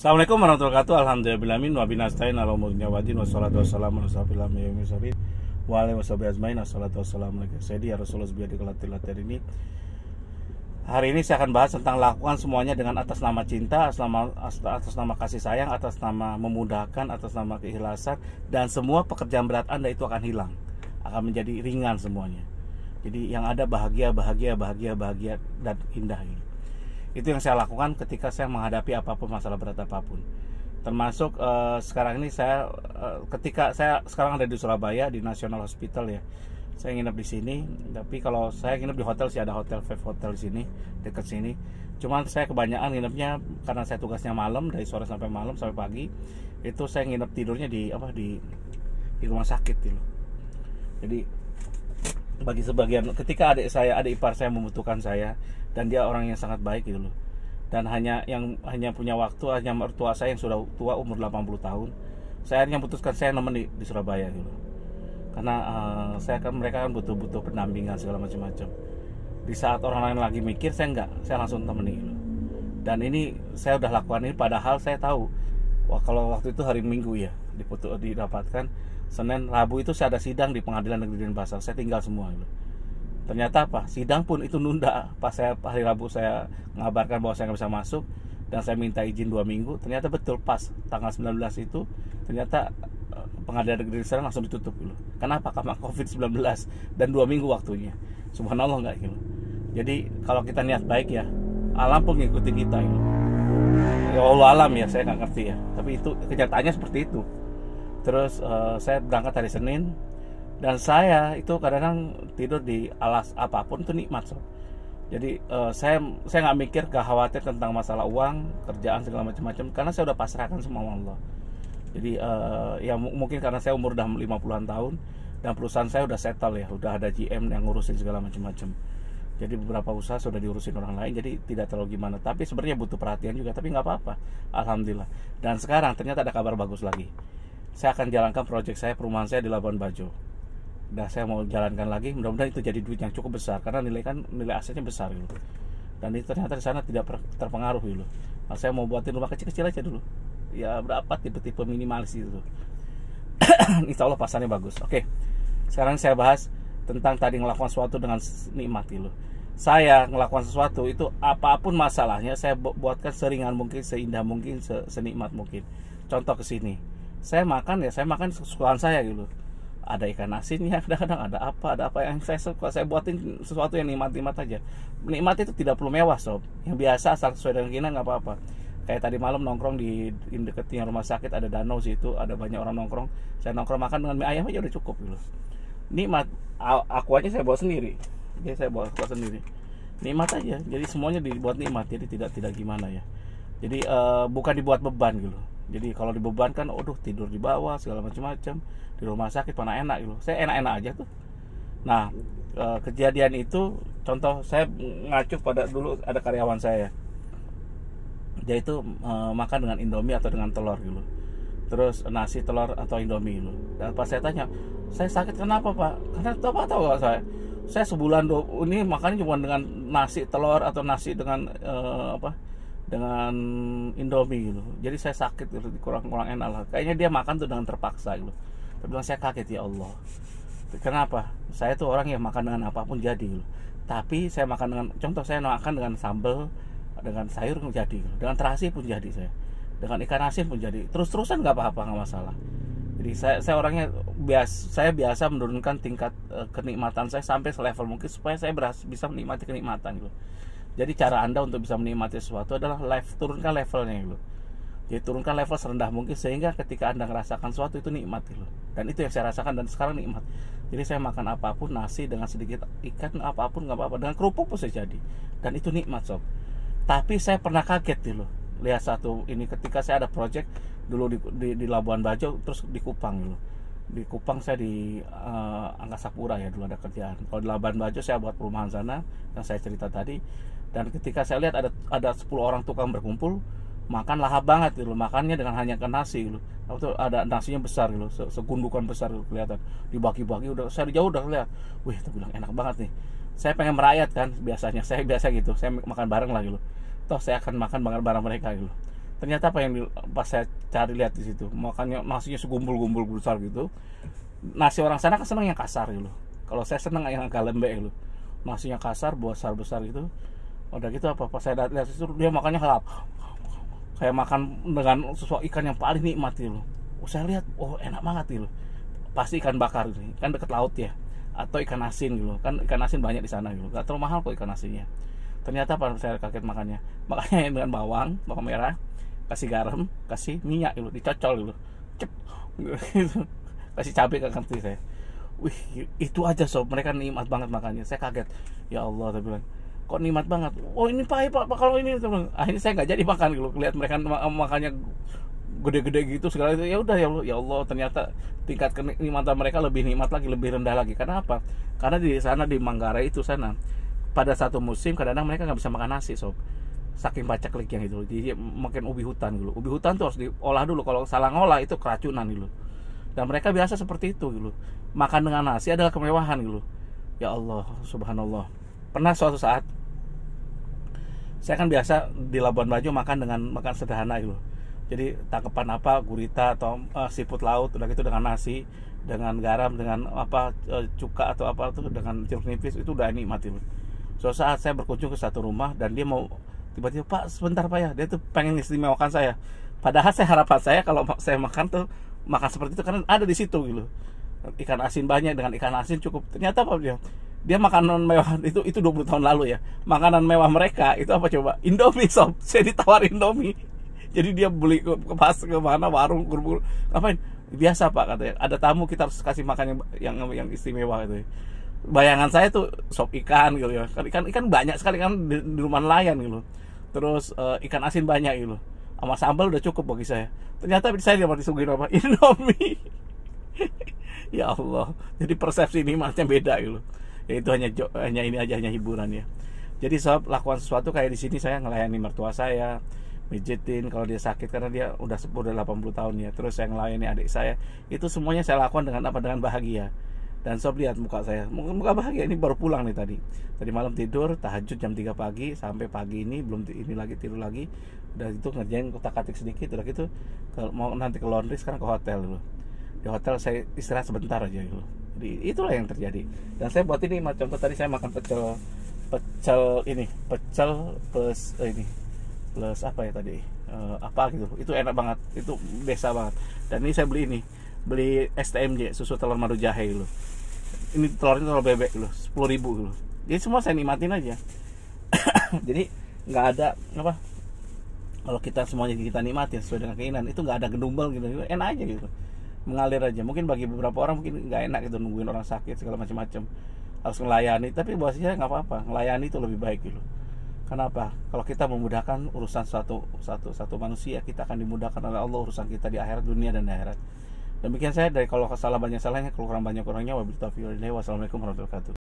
Assalamualaikum warahmatullahi wabarakatuh. Alhamdulillahirabbil wa binasta'in ala umurina wadin wassalatu wassalamu ala asyrofil anbiya'i wal mursalin wa alihi washabihi ajmain. Assalatu wassalamu ala sayyidina Rasulullah biyadi qalatil ini. Hari ini saya akan bahas tentang lakukan semuanya dengan atas nama cinta, atas nama kasih sayang, atas nama memudahkan, atas nama keikhlasan, dan semua pekerjaan berat Anda itu akan hilang, akan menjadi ringan semuanya. Jadi yang ada bahagia dan indah ini. Itu yang saya lakukan ketika saya menghadapi apapun, masalah berat apapun. Termasuk sekarang ini ketika saya sekarang ada di Surabaya di National Hospital ya. Saya nginep di sini, tapi kalau saya nginep di hotel sih ada hotel Five Hotel di sini, dekat sini. Cuman saya kebanyakan nginepnya karena saya tugasnya malam, dari sore sampai malam sampai pagi. Itu saya nginep tidurnya di rumah sakit gitu. Jadi bagi sebagian ketika adik ipar saya membutuhkan saya, dan dia orang yang sangat baik gitu loh, dan hanya punya waktu hanya mertua saya yang sudah tua umur 80 tahun. Saya akhirnya memutuskan saya nemenin di Surabaya gitu, karena mereka kan butuh pendampingan segala macam. Di saat orang lain lagi mikir, saya langsung temenin gitu. Dan ini saya udah lakukan ini, padahal saya tahu kalau waktu itu hari Minggu ya didapatkan, Senin Rabu itu saya ada sidang di Pengadilan Negeri Denpasar, saya tinggal semua gitu. Ternyata sidang pun itu nunda. Pas hari Rabu saya mengabarkan bahwa saya nggak bisa masuk dan saya minta izin 2 minggu. Ternyata betul pas tanggal 19 itu ternyata Pengadilan Negeri Denpasar langsung ditutup dulu. Kenapa? Karena COVID-19 dan 2 minggu waktunya. Subhanallah nggak gitu. Jadi kalau kita niat baik ya, alam pun ngikutin kita gitu. Ya Allah alam ya, saya nggak ngerti ya. Tapi itu kenyataannya seperti itu. Terus saya berangkat hari Senin. Dan saya itu kadang-kadang tidur di alas apapun itu nikmat sob. Jadi saya nggak mikir, gak khawatir tentang masalah uang, kerjaan segala macam-macam, karena saya udah pasrahkan semua sama Allah. Jadi ya mungkin karena saya umur udah 50-an tahun dan perusahaan saya udah settle ya, udah ada GM yang ngurusin segala macam-macam. Jadi beberapa usaha sudah diurusin orang lain, jadi tidak terlalu gimana. Tapi sebenarnya butuh perhatian juga, tapi nggak apa-apa. Alhamdulillah. Dan sekarang ternyata ada kabar bagus lagi. Saya akan jalankan proyek saya, perumahan saya di Labuan Bajo. Nah, saya mau jalankan lagi, mudah-mudahan itu jadi duit yang cukup besar karena nilai asetnya besar gitu. Dan itu ternyata di sana tidak terpengaruh gitu. Nah, saya mau buatin rumah kecil-kecil aja dulu. Ya berapa tipe-tipe minimalis itu. Insya Allah pasarnya bagus. Oke. Sekarang saya bahas tentang tadi ngelakukan sesuatu dengan nikmat gitu. Saya ngelakukan sesuatu itu apapun masalahnya saya buatkan seringan mungkin, seindah mungkin, senikmat mungkin. Contoh ke sini. Saya makan kesukaan saya gitu. Ada ikan asinnya, kadang-kadang ada apa yang saya suka, saya buatin sesuatu yang nikmat aja. Nikmat itu tidak perlu mewah sob, yang biasa asal sesuai dengan keinginan nggak apa-apa. Kayak tadi malam nongkrong di dekatnya rumah sakit, ada danau situ, ada banyak orang nongkrong. Saya nongkrong makan dengan mie ayam aja udah cukup gitu. Nikmat, aku aja saya bawa sendiri, nikmat aja. Jadi semuanya dibuat nikmat, jadi tidak gimana ya. Jadi bukan dibuat beban gitu. Jadi kalau dibebankan, tidur di bawah segala macam-macam di rumah sakit mana enak gitu. Saya enak-enak aja tuh. Nah, kejadian itu contoh saya ngacu pada dulu ada karyawan saya. Dia itu makan dengan Indomie atau dengan telur gitu. Terus nasi, telur atau Indomie gitu. Dan pas saya tanya, "Saya sakit kenapa, Pak?" Karena tahu saya sebulan ini makannya cuma dengan nasi, telur atau nasi dengan dengan Indomie gitu. Jadi saya sakit gitu, kurang enak lah. Kayaknya dia makan tuh dengan terpaksa gitu. Tapi saya kaget, ya Allah. Kenapa? Saya tuh orang yang makan dengan apapun jadi gitu. Tapi saya makan dengan, contoh saya makan dengan sambal, dengan sayur pun jadi gitu. Dengan terasi pun jadi saya. Dengan ikan asin pun jadi. Terus-terusan nggak apa-apa, nggak masalah. Jadi saya orangnya biasa menurunkan tingkat kenikmatan saya sampai selevel mungkin supaya saya bisa menikmati kenikmatan gitu. Jadi cara Anda untuk bisa menikmati sesuatu adalah turunkan levelnya gitu. Jadi turunkan level serendah mungkin sehingga ketika Anda merasakan sesuatu itu nikmat gitu. Dan itu yang saya rasakan dan sekarang nikmat. Jadi saya makan apapun, nasi dengan sedikit ikan apapun nggak apa-apa, dengan kerupuk pun saya jadi. Dan itu nikmat sob. Tapi saya pernah kaget gitu. Lihat satu ini ketika saya ada project dulu di Labuan Bajo, terus di Kupang gitu. Di Kupang saya di Angkasa Pura ya dulu ada kerjaan. Kalau di Labuan Bajo saya buat perumahan sana yang saya cerita tadi. Dan ketika saya lihat ada 10 orang tukang berkumpul, makan lahap banget gitu, makannya dengan hanya ke nasi gitu. Itu ada nasinya besar gitu, segundukan besar gitu, kelihatan dibagi-bagi, udah saya jauh udah lihat, wih, itu bilang enak banget nih. Saya pengen merayat kan, biasanya saya biasa gitu, saya makan bareng lah gitu. Toh saya akan makan bareng mereka gitu. Ternyata apa yang pas saya cari lihat di situ, makanya nasinya segumpul-gumpul besar gitu. Nasi orang sana kan seneng yang kasar gitu. Kalau saya seneng yang agak lembek gitu. Nasinya kasar, besar-besar gitu. Udah gitu apa pas saya lihat itu dia makannya halap. Kayak makan dengan sesuatu ikan yang paling nikmat gitu. Saya lihat, oh enak banget gitu. Pasti ikan bakar gitu. Kan deket laut ya. Atau ikan asin gitu. Kan ikan asin banyak di sana gitu. Gak terlalu mahal kok ikan asinnya. Ternyata pas saya kaget makannya. Makanya dengan bawang merah, kasih garam, kasih minyak gitu, dicocol gitu. Cep. Gitu. Kasih cabai ke ngerti saya. Wih, itu aja sob, mereka nikmat banget makannya. Saya kaget. Ya Allah, saya bilang, kok nikmat banget. Oh ini pahit pak kalau ini teman. Akhirnya saya nggak jadi makan gitu. Lihat mereka makannya gede-gede gitu segala itu. Ya udah ya Allah, ternyata tingkat kenikmatan mereka lebih nikmat lagi, lebih rendah lagi. Karena apa? Karena di sana di Manggarai itu sana pada satu musim kadang-kadang mereka nggak bisa makan nasi sob. Saking pacekliknya itu. Jadi makin ubi hutan gitu. Ubi hutan tuh harus diolah dulu. Kalau salah ngolah itu keracunan gitu. Dan mereka biasa seperti itu gitu. Makan dengan nasi adalah kemewahan gitu. Ya Allah, subhanallah. Pernah suatu saat saya kan biasa di Labuan Bajo makan sederhana gitu. Jadi tangkapan apa, gurita atau siput laut, udah gitu dengan nasi, dengan garam, dengan apa cuka atau apa tuh, dengan jeruk nipis, itu udah nikmat gitu. Suatu saat saya berkunjung ke satu rumah dan dia mau tiba-tiba, Pak sebentar Pak ya, dia tuh pengen istimewakan saya. Padahal harapan saya kalau saya makan tuh makan seperti itu karena ada di situ gitu. Ikan asin banyak, dengan ikan asin cukup. Ternyata apa dia makanan mewah itu 20 tahun lalu ya. Makanan mewah mereka itu apa coba? Indomie sob. Saya ditawarin Indomie. Jadi dia beli ke mana warung kurbul. Ngapain? Biasa Pak katanya. Ada tamu kita harus kasih makan yang istimewa gitu. Bayangan saya tuh sop ikan gitu ya. Ikan banyak sekali kan di rumah nelayan gitu. Terus ikan asin banyak gitu. Sama sambal udah cukup bagi saya. Ternyata saya dapat disuguhin apa? Indomie. Ya Allah. Jadi persepsi ini macam beda gitu. Ya itu hanya ini aja, hanya hiburan ya. Jadi sob, lakukan sesuatu kayak di sini saya ngelayani mertua saya, mijitin kalau dia sakit karena dia udah 80 tahun ya. Terus saya ngelayani adik saya. Itu semuanya saya lakukan dengan apa? Dengan bahagia. Dan sob lihat muka saya, muka bahagia. Ini baru pulang nih tadi malam tidur tahajud jam 3 pagi sampai pagi ini belum ini lagi tidur lagi. Udah itu ngerjain kotak-katik sedikit. Udah gitu mau nanti ke laundry, sekarang ke hotel dulu. Di hotel saya istirahat sebentar aja gitu. Jadi itulah yang terjadi. Dan saya buat ini contoh tadi saya makan pecel plus apa ya tadi apa gitu. Itu enak banget, itu biasa banget. Dan ini saya beli STMJ, susu telur madu jahe gitu. Ini telurnya telur bebek gitu, 10.000 gitu. Jadi semua saya nikmatin aja. Jadi nggak ada apa, kalau kita semuanya kita nikmatin sesuai dengan keinginan, itu nggak ada gedumbel gitu, enak aja gitu, mengalir aja. Mungkin bagi beberapa orang mungkin nggak enak gitu, nungguin orang sakit segala macam-macam, harus melayani. Tapi buat saya nggak apa-apa, melayani itu lebih baik gitu. Kenapa? Kalau kita memudahkan urusan satu manusia, kita akan dimudahkan oleh Allah urusan kita di akhirat, dunia dan di akhirat. Demikian saya, dari kalau salah banyak salahnya, kalau kurang banyak kurangnya. Wabillahi taufiq wal hidayah. Wassalamualaikum warahmatullahi wabarakatuh.